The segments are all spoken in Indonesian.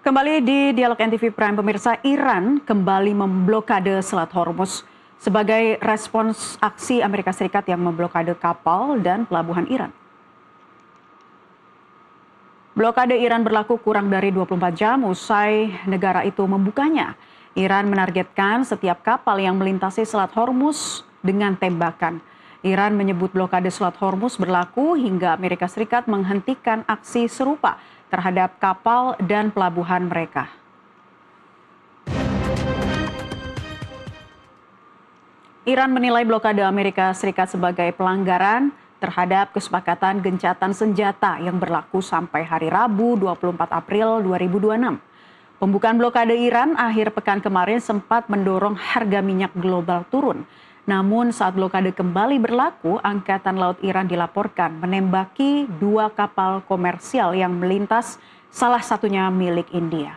Kembali di Dialog NTV Prime, pemirsa, Iran kembali memblokade Selat Hormuz sebagai respons aksi Amerika Serikat yang memblokade kapal dan pelabuhan Iran. Blokade Iran berlaku kurang dari 24 jam usai negara itu membukanya. Iran menargetkan setiap kapal yang melintasi Selat Hormuz dengan tembakan. Iran menyebut blokade Selat Hormuz berlaku hingga Amerika Serikat menghentikan aksi serupa terhadap kapal dan pelabuhan mereka. Iran menilai blokade Amerika Serikat sebagai pelanggaran terhadap kesepakatan gencatan senjata yang berlaku sampai hari Rabu 24 April 2026. Pembukaan blokade Iran akhir pekan kemarin sempat mendorong harga minyak global turun. Namun saat blokade kembali berlaku, Angkatan Laut Iran dilaporkan menembaki 2 kapal komersial yang melintas, salah satunya milik India.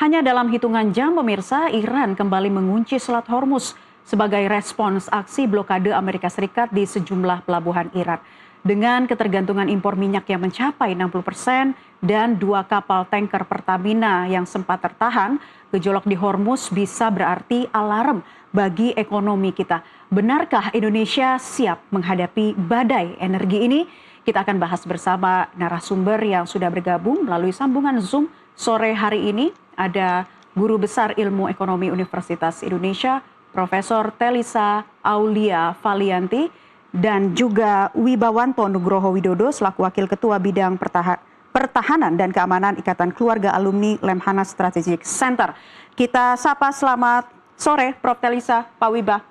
Hanya dalam hitungan jam, pemirsa, Iran kembali mengunci Selat Hormuz sebagai respons aksi blokade Amerika Serikat di sejumlah pelabuhan Iran. Dengan ketergantungan impor minyak yang mencapai 60% dan 2 kapal tanker Pertamina yang sempat tertahan, gejolak di Hormuz bisa berarti alarm bagi ekonomi kita. Benarkah Indonesia siap menghadapi badai energi ini? Kita akan bahas bersama narasumber yang sudah bergabung melalui sambungan Zoom sore hari ini. Ada Guru Besar Ilmu Ekonomi Universitas Indonesia, Profesor Telisa Aulia Valianti, dan juga Wibawanto Nugroho Widodo selaku Wakil Ketua Bidang Pertahanan dan Keamanan Ikatan Keluarga Alumni Lemhanas Strategic Center. Kita sapa, selamat sore Prof. Telisa, Pak Wiba.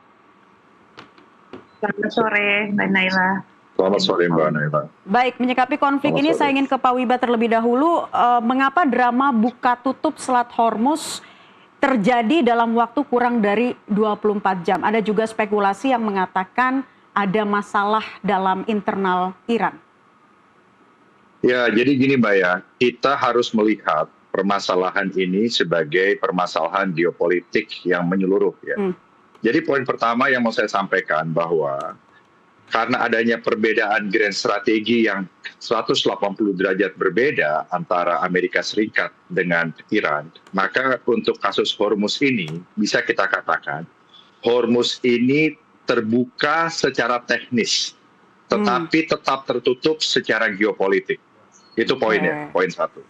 Selamat sore Mbak Naila. Selamat sore Mbak Naila. Baik, menyikapi konflik ini saya ingin ke Pak Wiba terlebih dahulu. Mengapa drama buka tutup Selat Hormuz terjadi dalam waktu kurang dari 24 jam? Ada juga spekulasi yang mengatakan ada masalah dalam internal Iran. Ya, jadi gini Mbak ya, kita harus melihat permasalahan ini sebagai permasalahan geopolitik yang menyeluruh ya. Jadi poin pertama yang mau saya sampaikan bahwa karena adanya perbedaan grand strategi yang 180 derajat berbeda antara Amerika Serikat dengan Iran, maka untuk kasus Hormuz ini bisa kita katakan Hormuz ini terbuka secara teknis, tetapi tetap tertutup secara geopolitik. Itu poinnya, poin satu.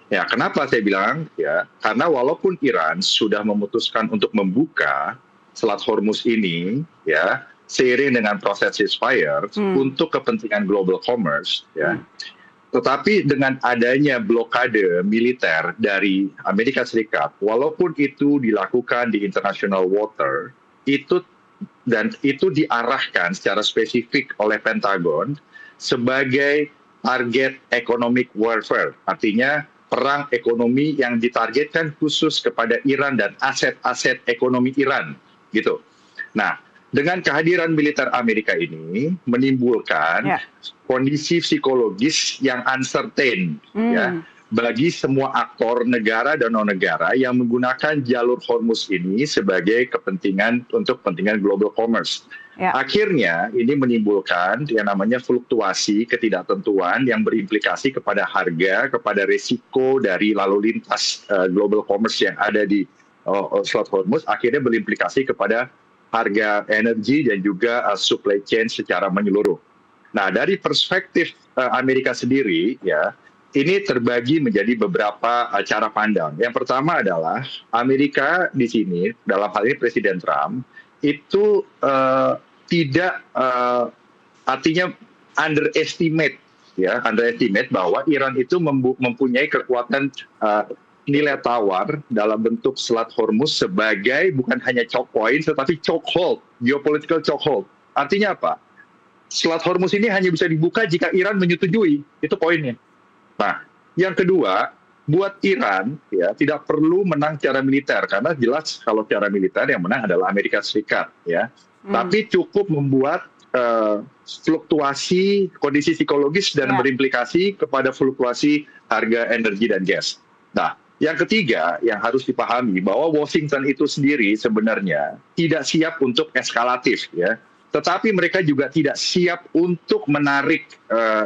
Ya, kenapa saya bilang ya? Karena walaupun Iran sudah memutuskan untuk membuka Selat Hormuz ini, ya, seiring dengan proses ceasefire untuk kepentingan global commerce, ya. Tetapi dengan adanya blokade militer dari Amerika Serikat, walaupun itu dilakukan di international water, itu diarahkan secara spesifik oleh Pentagon sebagai target economic warfare, artinya perang ekonomi yang ditargetkan khusus kepada Iran dan aset-aset ekonomi Iran, gitu. Nah, dengan kehadiran militer Amerika ini menimbulkan kondisi psikologis yang uncertain, ya, bagi semua aktor negara dan non-negara yang menggunakan jalur Hormuz ini sebagai untuk kepentingan global commerce. Akhirnya ini menimbulkan yang namanya fluktuasi ketidaktentuan yang berimplikasi kepada harga, kepada risiko dari lalu lintas global commerce yang ada di Selat Hormuz, akhirnya berimplikasi kepada harga energi dan juga supply chain secara menyeluruh. Nah, dari perspektif Amerika sendiri, ya, ini terbagi menjadi beberapa cara pandang. Yang pertama adalah Amerika di sini, dalam hal ini Presiden Trump, itu tidak artinya underestimate bahwa Iran itu mempunyai kekuatan nilai tawar dalam bentuk Selat Hormuz sebagai bukan hanya choke point, tetapi chokehold, geopolitical chokehold. Artinya apa? Selat Hormuz ini hanya bisa dibuka jika Iran menyetujui, itu poinnya. Nah, yang kedua, buat Iran ya tidak perlu menang secara militer, karena jelas kalau secara militer yang menang adalah Amerika Serikat, ya. Tapi cukup membuat fluktuasi kondisi psikologis dan berimplikasi kepada fluktuasi harga energi dan gas. Nah, yang ketiga yang harus dipahami bahwa Washington itu sendiri sebenarnya tidak siap untuk eskalatif, ya. tetapi mereka juga tidak siap untuk menarik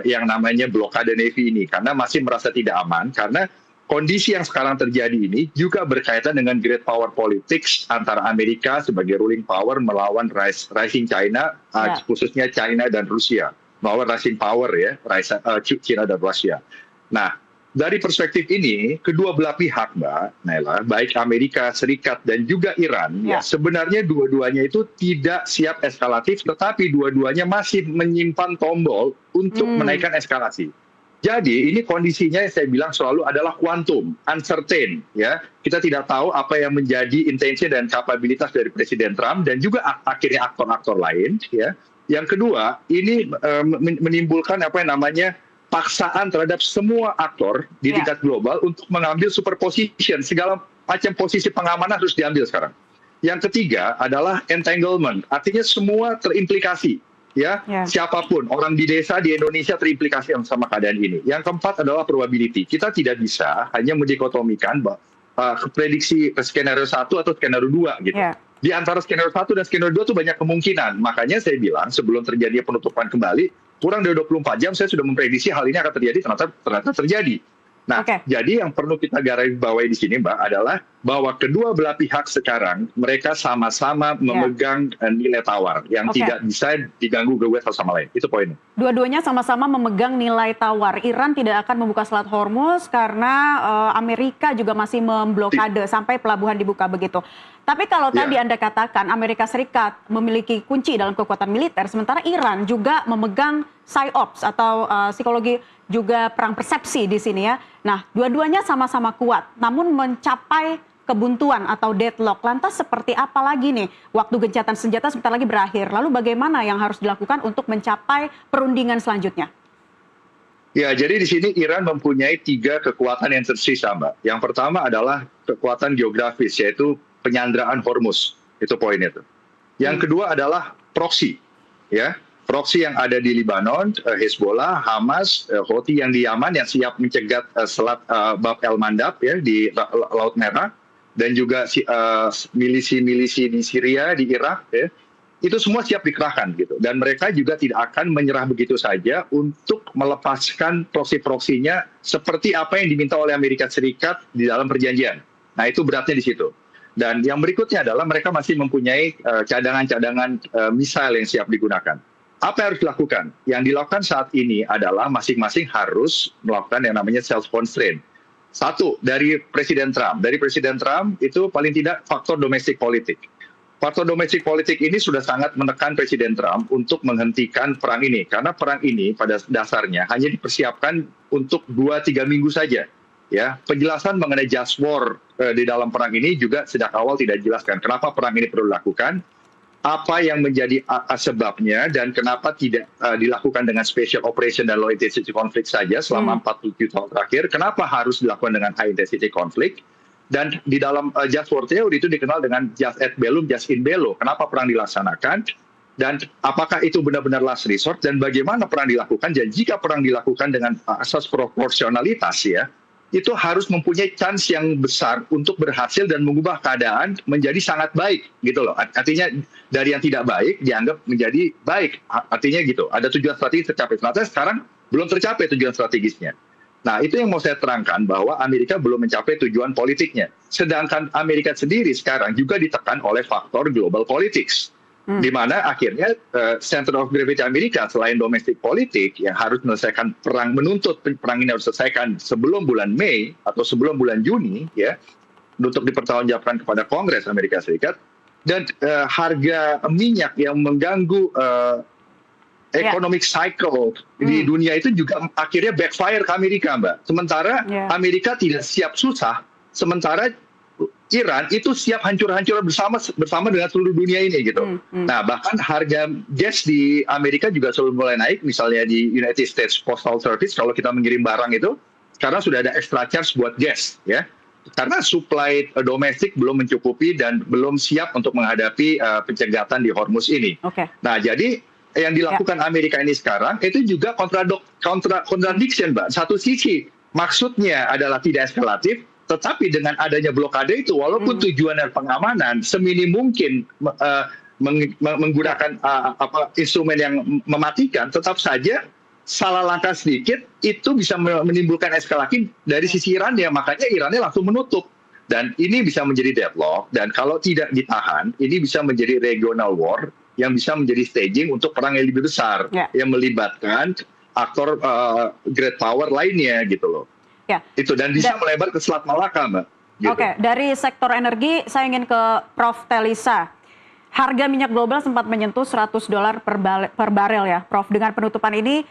yang namanya blokade Navy ini karena masih merasa tidak aman, karena kondisi yang sekarang terjadi ini juga berkaitan dengan great power politics antara Amerika sebagai ruling power melawan rising China, khususnya China dan Rusia, melawan rising power ya, China dan Rusia. Nah, dari perspektif ini, kedua belah pihak, Mbak Naila, baik Amerika Serikat dan juga Iran, ya sebenarnya dua-duanya itu tidak siap eskalatif, tetapi dua-duanya masih menyimpan tombol untuk menaikkan eskalasi. Jadi ini kondisinya yang saya bilang selalu adalah quantum, uncertain. Ya, kita tidak tahu apa yang menjadi intensi dan kapabilitas dari Presiden Trump dan juga akhirnya aktor-aktor lain. Ya, yang kedua ini menimbulkan apa yang namanya paksaan terhadap semua aktor di tingkat global untuk mengambil superposition, segala macam posisi pengamanan harus diambil sekarang. Yang ketiga adalah entanglement, artinya semua terimplikasi, ya. Siapapun orang di desa di Indonesia terimplikasi sama keadaan ini. Yang keempat adalah probability. Kita tidak bisa hanya mendikotomikan prediksi skenario 1 atau skenario 2 gitu. Di antara skenario 1 dan skenario 2 itu banyak kemungkinan. Makanya saya bilang sebelum terjadi penutupan kembali, kurang dari 24 jam saya sudah memprediksi hal ini akan terjadi, ternyata terjadi. Nah, jadi yang perlu kita garis bawahi di sini, Mbak, adalah bahwa kedua belah pihak sekarang mereka sama-sama memegang nilai tawar yang tidak bisa diganggu gugat satu sama lain. Itu poinnya. Dua-duanya sama-sama memegang nilai tawar. Iran tidak akan membuka Selat Hormuz karena Amerika juga masih memblokade sampai pelabuhan dibuka begitu. Tapi kalau tadi Anda katakan Amerika Serikat memiliki kunci dalam kekuatan militer, sementara Iran juga memegang PSYOPs atau psikologi juga perang persepsi di sini ya. Nah, dua-duanya sama-sama kuat, namun mencapai kebuntuan atau deadlock. Lantas seperti apa lagi nih? Waktu gencatan senjata sebentar lagi berakhir. Lalu bagaimana yang harus dilakukan untuk mencapai perundingan selanjutnya? Ya, jadi di sini Iran mempunyai 3 kekuatan yang tersisa, Mbak. Yang pertama adalah kekuatan geografis, yaitu penyanderaan Hormuz. Itu poinnya tuh. Yang kedua adalah proksi, ya. Proksi yang ada di Lebanon, Hezbollah, Hamas, Houthi yang di Yaman yang siap mencegat selat Bab el-Mandab ya di Laut Merah, dan juga milisi-milisi di Syria, di Irak ya. Itu semua siap dikerahkan gitu, dan mereka juga tidak akan menyerah begitu saja untuk melepaskan proksi-proksinya seperti apa yang diminta oleh Amerika Serikat di dalam perjanjian. Nah, itu beratnya di situ. Dan yang berikutnya adalah mereka masih mempunyai cadangan-cadangan misil yang siap digunakan. Apa yang harus dilakukan? Yang dilakukan saat ini adalah masing-masing harus melakukan yang namanya self-constraint. Satu, dari Presiden Trump. Dari Presiden Trump itu paling tidak faktor domestik politik. Faktor domestik politik ini sudah sangat menekan Presiden Trump untuk menghentikan perang ini. Karena perang ini pada dasarnya hanya dipersiapkan untuk 2-3 minggu saja. Ya, penjelasan mengenai just war di dalam perang ini juga sejak awal tidak dijelaskan. Kenapa perang ini perlu dilakukan? Apa yang menjadi sebabnya dan kenapa tidak dilakukan dengan special operation dan low intensity conflict saja selama 47 tahun terakhir, kenapa harus dilakukan dengan high intensity conflict, dan di dalam just war theory itu dikenal dengan just et bellum, just in bello, kenapa perang dilaksanakan, dan apakah itu benar-benar last resort, dan bagaimana perang dilakukan, dan jika perang dilakukan dengan asas proporsionalitas ya, itu harus mempunyai chance yang besar untuk berhasil dan mengubah keadaan menjadi sangat baik gitu loh. Artinya dari yang tidak baik dianggap menjadi baik. Artinya gitu. Ada tujuan strategis tercapai. Ternyata sekarang belum tercapai tujuan strategisnya. Nah, itu yang mau saya terangkan bahwa Amerika belum mencapai tujuan politiknya. Sedangkan Amerika sendiri sekarang juga ditekan oleh faktor global politics. Di mana akhirnya center of gravity Amerika selain domestik politik yang harus menyelesaikan perang, menuntut perang ini harus selesaikan sebelum bulan Mei atau sebelum bulan Juni ya, untuk dipertanggungjawabkan kepada Kongres Amerika Serikat, dan harga minyak yang mengganggu economic cycle di dunia itu juga akhirnya backfire ke Amerika, Mbak. Sementara Amerika tidak siap susah, sementara Iran itu siap hancur-hancur bersama dengan seluruh dunia ini gitu. Nah, bahkan harga gas di Amerika juga sudah mulai naik, misalnya di United States Postal Service kalau kita mengirim barang itu sekarang sudah ada extra charge buat gas ya. Karena supply domestik belum mencukupi dan belum siap untuk menghadapi pencegatan di Hormuz ini. Nah, jadi yang dilakukan Amerika ini sekarang itu juga contradiction, Mbak. Satu sisi maksudnya adalah tidak eskalatif, tetapi dengan adanya blokade itu, walaupun tujuannya pengamanan, seminim mungkin menggunakan instrumen yang mematikan, tetap saja salah langkah sedikit itu bisa menimbulkan eskalasi dari sisi Iran, ya makanya Irannya langsung menutup. Dan ini bisa menjadi deadlock, dan kalau tidak ditahan, ini bisa menjadi regional war yang bisa menjadi staging untuk perang yang lebih besar, yang melibatkan aktor great power lainnya gitu loh. Itu, dan bisa melebar ke Selat Malaka, Mbak. Gitu. Oke, dari sektor energi, saya ingin ke Prof. Telisa. Harga minyak global sempat menyentuh $100 per barel ya, Prof. Dengan penutupan ini,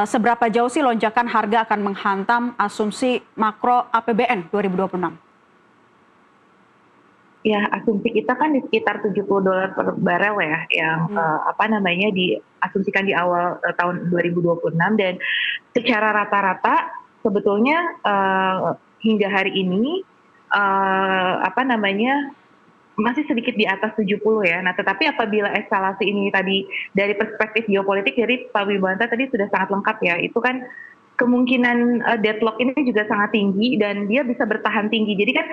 seberapa jauh sih lonjakan harga akan menghantam asumsi makro APBN 2026? Ya, asumsi kita kan di sekitar $70 per barel ya, yang diasumsikan di awal tahun 2026, dan secara rata-rata sebetulnya hingga hari ini masih sedikit di atas 70 ya. Nah, tetapi apabila eskalasi ini tadi dari perspektif geopolitik, jadi Pak Wibanta tadi sudah sangat lengkap ya, itu kan kemungkinan deadlock ini juga sangat tinggi dan dia bisa bertahan tinggi. Jadi kan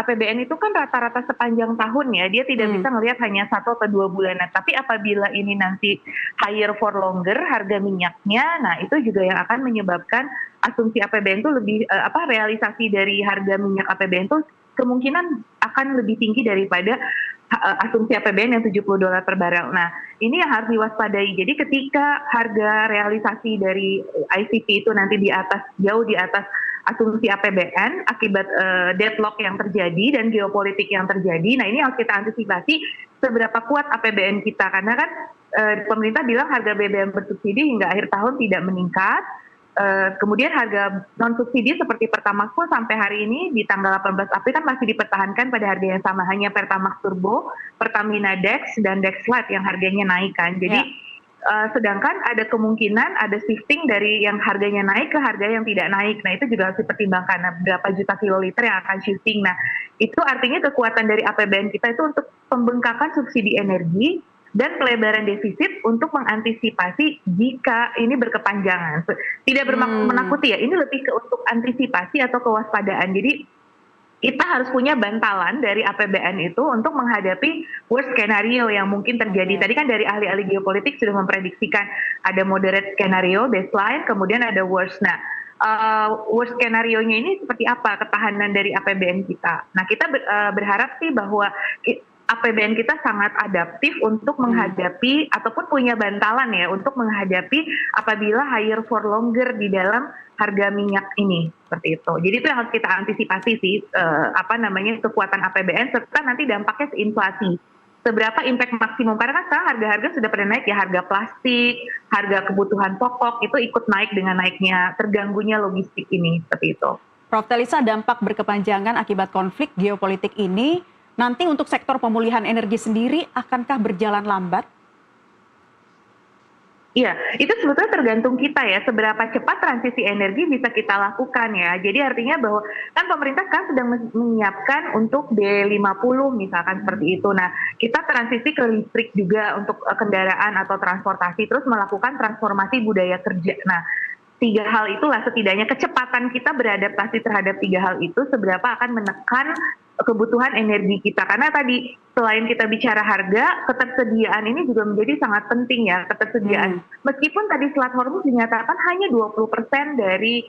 APBN itu kan rata-rata sepanjang tahun ya, dia tidak bisa melihat hanya 1 atau 2 bulan. Nah, tapi apabila ini nanti higher for longer harga minyaknya, nah itu juga yang akan menyebabkan asumsi APBN itu lebih realisasi dari harga minyak APBN itu kemungkinan akan lebih tinggi daripada asumsi APBN yang $70 per barel. Nah, ini yang harus diwaspadai. Jadi ketika harga realisasi dari ICP itu nanti jauh di atas asumsi APBN akibat deadlock yang terjadi dan geopolitik yang terjadi, nah ini harus kita antisipasi seberapa kuat APBN kita. Karena kan pemerintah bilang harga BBM bersubsidi hingga akhir tahun tidak meningkat. Kemudian harga non-subsidi seperti Pertamax pun sampai hari ini di tanggal 18 April kan masih dipertahankan pada harga yang sama, hanya Pertamax Turbo, Pertamina Dex, dan Dex Lite yang harganya naik kan. Jadi sedangkan ada kemungkinan ada shifting dari yang harganya naik ke harga yang tidak naik. Nah, itu juga harus dipertimbangkan. Nah, berapa juta kiloliter yang akan shifting. Nah, itu artinya kekuatan dari APBN kita itu untuk pembengkakan subsidi energi dan pelebaran defisit untuk mengantisipasi jika ini berkepanjangan. Tidak bermaksud menakuti ya, ini lebih ke untuk antisipasi atau kewaspadaan. Jadi kita harus punya bantalan dari APBN itu untuk menghadapi worst scenario yang mungkin terjadi. Tadi kan dari ahli-ahli geopolitik sudah memprediksikan ada moderate scenario, baseline, kemudian ada worst. Nah, worst skenario-nya ini seperti apa ketahanan dari APBN kita. Nah, kita berharap sih bahwa APBN kita sangat adaptif untuk menghadapi ataupun punya bantalan ya untuk menghadapi apabila higher for longer di dalam harga minyak ini, seperti itu. Jadi itu yang harus kita antisipasi sih kekuatan APBN serta nanti dampaknya ke inflasi. Seberapa impact maksimum, karena kan sekarang harga-harga sudah pada naik ya, harga plastik, harga kebutuhan pokok itu ikut naik dengan naiknya terganggunya logistik ini, seperti itu. Prof. Telisa, dampak berkepanjangan akibat konflik geopolitik ini nanti untuk sektor pemulihan energi sendiri akankah berjalan lambat? Iya, itu sebetulnya tergantung kita ya, seberapa cepat transisi energi bisa kita lakukan ya. Jadi artinya bahwa kan pemerintah sekarang sedang menyiapkan untuk D50 misalkan seperti itu. Nah, kita transisi ke listrik juga untuk kendaraan atau transportasi, terus melakukan transformasi budaya kerja. Nah, 3 hal itulah setidaknya kecepatan kita beradaptasi terhadap 3 hal itu seberapa akan menekan kebutuhan energi kita. Karena tadi selain kita bicara harga, ketersediaan ini juga menjadi sangat penting ya, ketersediaan. Meskipun tadi Selat Hormuz dinyatakan hanya 20% dari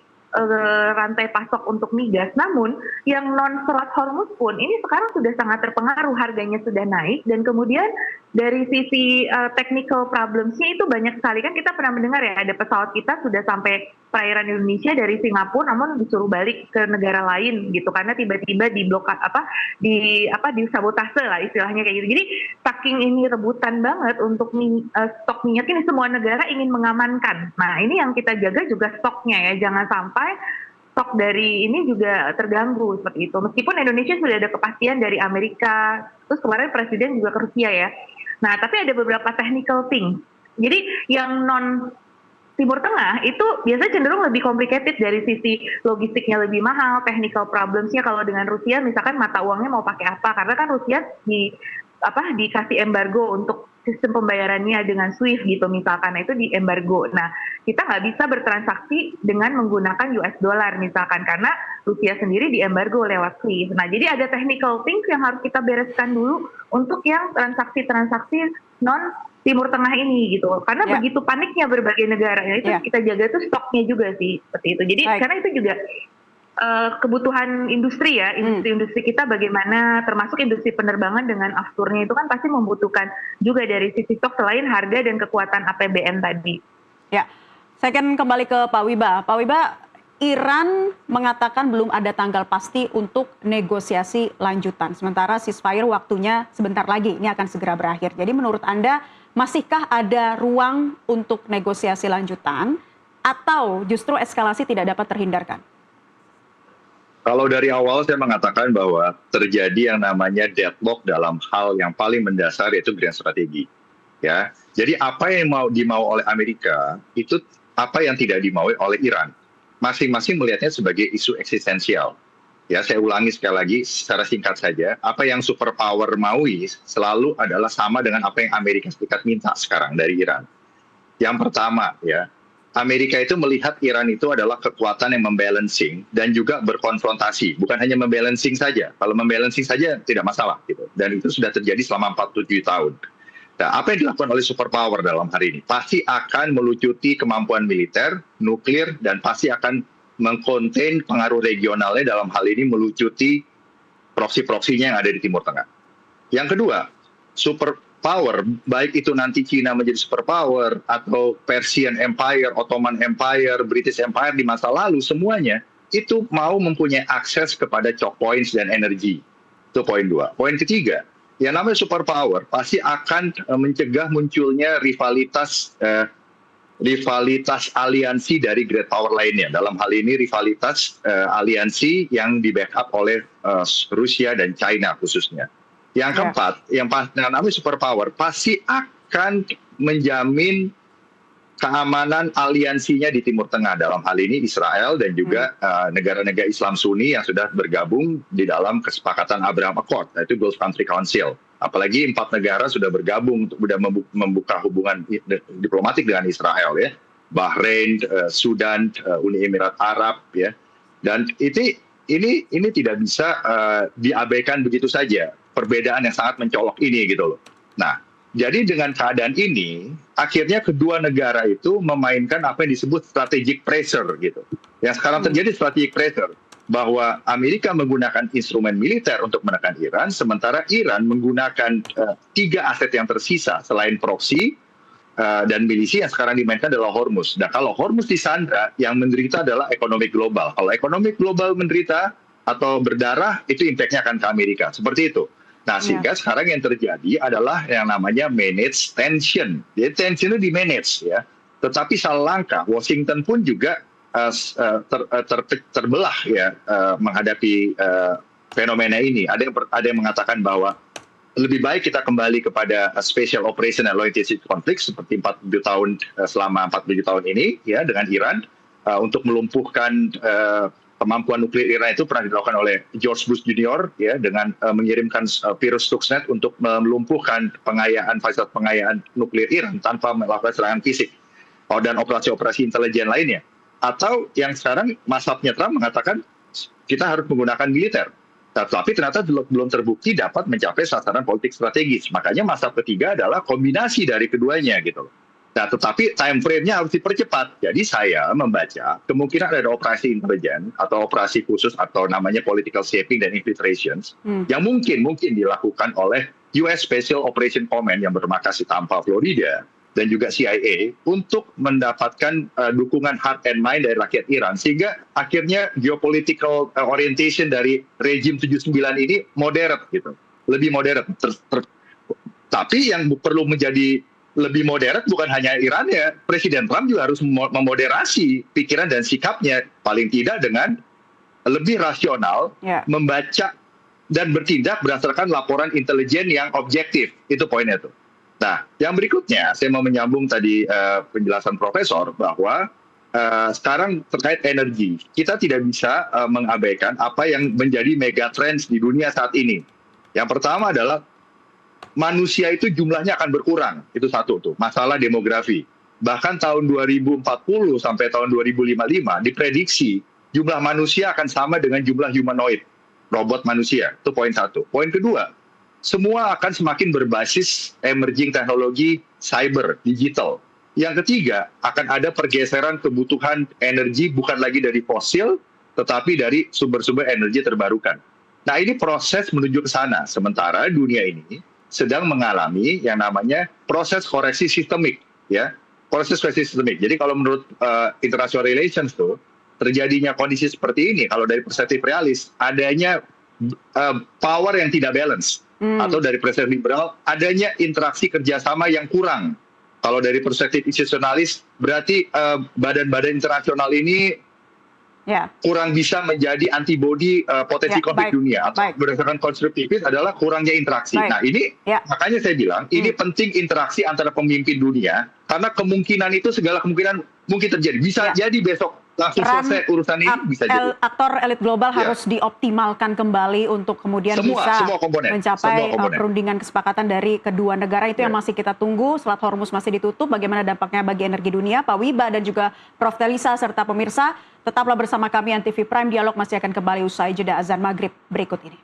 rantai pasok untuk migas, namun yang non Selat Hormuz pun ini sekarang sudah sangat terpengaruh, harganya sudah naik, dan kemudian dari sisi technical problems-nya itu banyak sekali. Kan kita pernah mendengar ya, ada pesawat kita sudah sampai perairan Indonesia dari Singapura namun disuruh balik ke negara lain gitu karena tiba-tiba disabotase lah istilahnya kayak gitu. Jadi saking ini rebutan banget untuk stok minyak ini, semua negara ingin mengamankan. Nah, ini yang kita jaga juga stoknya ya, jangan sampai stok dari ini juga terganggu seperti itu. Meskipun Indonesia sudah ada kepastian dari Amerika, terus kemarin Presiden juga ke Rusia ya. Nah, tapi ada beberapa technical thing. Jadi yang non Timur Tengah itu biasanya cenderung lebih complicated dari sisi logistiknya, lebih mahal, technical problems-nya. Kalau dengan Rusia misalkan mata uangnya mau pakai apa, karena kan Rusia dikasih embargo untuk sistem pembayarannya dengan SWIFT gitu misalkan, nah itu di embargo. Nah, kita nggak bisa bertransaksi dengan menggunakan US dollar misalkan karena Rusia sendiri di embargo lewat SWIFT. Nah, jadi ada technical things yang harus kita bereskan dulu untuk yang transaksi-transaksi non Timur Tengah ini gitu. Karena begitu paniknya berbagai negara, itu kita jaga tuh stoknya juga sih seperti itu. Jadi karena itu juga kebutuhan industri ya, industri kita bagaimana, termasuk industri penerbangan dengan afturnya itu kan pasti membutuhkan juga dari sisi stok selain harga dan kekuatan APBN tadi. Ya, saya akan kembali ke Pak Wiba. Pak Wiba, Iran mengatakan belum ada tanggal pasti untuk negosiasi lanjutan. Sementara ceasefire waktunya sebentar lagi, ini akan segera berakhir. Jadi menurut Anda, masihkah ada ruang untuk negosiasi lanjutan atau justru eskalasi tidak dapat terhindarkan? Kalau dari awal saya mengatakan bahwa terjadi yang namanya deadlock dalam hal yang paling mendasar yaitu grand strategi. Ya, jadi apa yang dimau oleh Amerika itu apa yang tidak dimaui oleh Iran. Masing-masing melihatnya sebagai isu eksistensial. Ya, saya ulangi sekali lagi secara singkat saja, apa yang superpower maui selalu adalah sama dengan apa yang Amerika Serikat minta sekarang dari Iran. Yang pertama, ya, Amerika itu melihat Iran itu adalah kekuatan yang membalancing dan juga berkonfrontasi. Bukan hanya membalancing saja. Kalau membalancing saja tidak masalah, gitu. Dan itu sudah terjadi selama 47 tahun. Nah, apa yang dilakukan oleh superpower dalam hari ini? Pasti akan melucuti kemampuan militer, nuklir, dan pasti akan mengkonten pengaruh regionalnya dalam hal ini melucuti proksi-proksinya yang ada di Timur Tengah. Yang kedua, superpower, baik itu nanti Cina menjadi superpower, atau Persian Empire, Ottoman Empire, British Empire di masa lalu, semuanya itu mau mempunyai akses kepada choke points dan energi. Itu poin 2. Poin ketiga, yang namanya superpower pasti akan mencegah munculnya rivalitas aliansi dari great power lainnya. Dalam hal ini rivalitas aliansi yang di-backup oleh Rusia dan China khususnya. Yang keempat, yang namanya superpower pasti akan menjamin keamanan aliansinya di Timur Tengah. Dalam hal ini Israel dan juga negara-negara Islam Sunni yang sudah bergabung di dalam kesepakatan Abraham Accord, yaitu Gulf Country Council. Apalagi 4 negara sudah bergabung untuk sudah membuka hubungan diplomatik dengan Israel, ya, Bahrain, Sudan, Uni Emirat Arab, ya, dan ini tidak bisa diabaikan begitu saja. Perbedaan yang sangat mencolok ini gitu loh. Nah, jadi dengan keadaan ini, akhirnya kedua negara itu memainkan apa yang disebut strategic pressure gitu. Yang sekarang terjadi strategic pressure, bahwa Amerika menggunakan instrumen militer untuk menekan Iran, sementara Iran menggunakan 3 aset yang tersisa selain proksi dan milisi yang sekarang dimainkan adalah Hormuz. Nah, kalau Hormuz disandra, yang menderita adalah ekonomi global. Kalau ekonomi global menderita atau berdarah, itu impact-nya akan ke Amerika. Seperti itu. Nah, sehingga sekarang yang terjadi adalah yang namanya manage tension. Jadi tension itu di-manage, ya. Tetapi salah langkah, Washington pun juga terbelah, ya, menghadapi fenomena ini. Ada yang mengatakan bahwa lebih baik kita kembali kepada special operation and low intensity conflict seperti selama 47 tahun ini, ya, dengan Iran untuk melumpuhkan kemampuan nuklir Iran. Itu pernah dilakukan oleh George Bush Junior, ya, dengan mengirimkan virus Stuxnet untuk melumpuhkan fasilitas pengayaan nuklir Iran tanpa melakukan serangan fisik, dan operasi-operasi intelijen lainnya. Atau yang sekarang mazhabnya Trump mengatakan kita harus menggunakan militer, tapi ternyata belum terbukti dapat mencapai sasaran politik strategis. Makanya mazhab ketiga adalah kombinasi dari keduanya gitu. Nah, tetapi time frame-nya harus dipercepat. Jadi saya membaca kemungkinan ada operasi intelijen atau operasi khusus atau namanya political shaping dan infiltrations yang mungkin dilakukan oleh US Special Operation Command yang bermarkas di Tampa, Florida, dan juga CIA untuk mendapatkan dukungan heart and mind dari rakyat Iran, sehingga akhirnya geopolitical orientation dari rejim 79 ini moderat gitu, lebih moderat. Tapi yang perlu menjadi lebih moderat bukan hanya Iran, ya, Presiden Trump juga harus memoderasi pikiran dan sikapnya, paling tidak dengan lebih rasional, membaca dan bertindak berdasarkan laporan intelijen yang objektif. Itu poinnya tuh. Nah, yang berikutnya saya mau menyambung tadi penjelasan Profesor bahwa sekarang terkait energi, kita tidak bisa mengabaikan apa yang menjadi megatrends di dunia saat ini. Yang pertama adalah manusia itu jumlahnya akan berkurang. Itu satu tuh, masalah demografi. Bahkan tahun 2040 sampai tahun 2055 diprediksi jumlah manusia akan sama dengan jumlah humanoid, robot manusia. Itu poin satu. Poin kedua, semua akan semakin berbasis emerging teknologi cyber, digital. Yang ketiga, akan ada pergeseran kebutuhan energi bukan lagi dari fosil, tetapi dari sumber-sumber energi terbarukan. Nah, ini proses menuju ke sana. Sementara dunia ini sedang mengalami yang namanya proses koreksi sistemik, ya. Proses koreksi sistemik. Jadi kalau menurut international relations tuh, terjadinya kondisi seperti ini, kalau dari perspektif realis, adanya power yang tidak balance. Atau dari perspektif liberal, adanya interaksi kerjasama yang kurang. Kalau dari perspektif institusionalis, berarti badan-badan internasional ini kurang bisa menjadi antibodi potensi konflik dunia. Atau berdasarkan konstruktivis adalah kurangnya interaksi. Nah ini makanya saya bilang, ini penting interaksi antara pemimpin dunia, karena kemungkinan itu segala kemungkinan mungkin terjadi. Bisa jadi besok langsung selesai urusan ini, bisa jadi. Aktor elit global harus dioptimalkan kembali untuk kemudian bisa mencapai perundingan kesepakatan dari kedua negara. Itu yang masih kita tunggu. Selat Hormuz masih ditutup, bagaimana dampaknya bagi energi dunia. Pak Wiba dan juga Prof. Telisa serta pemirsa, tetaplah bersama kami Antv Prime. Dialog masih akan kembali usai jeda azan maghrib berikut ini.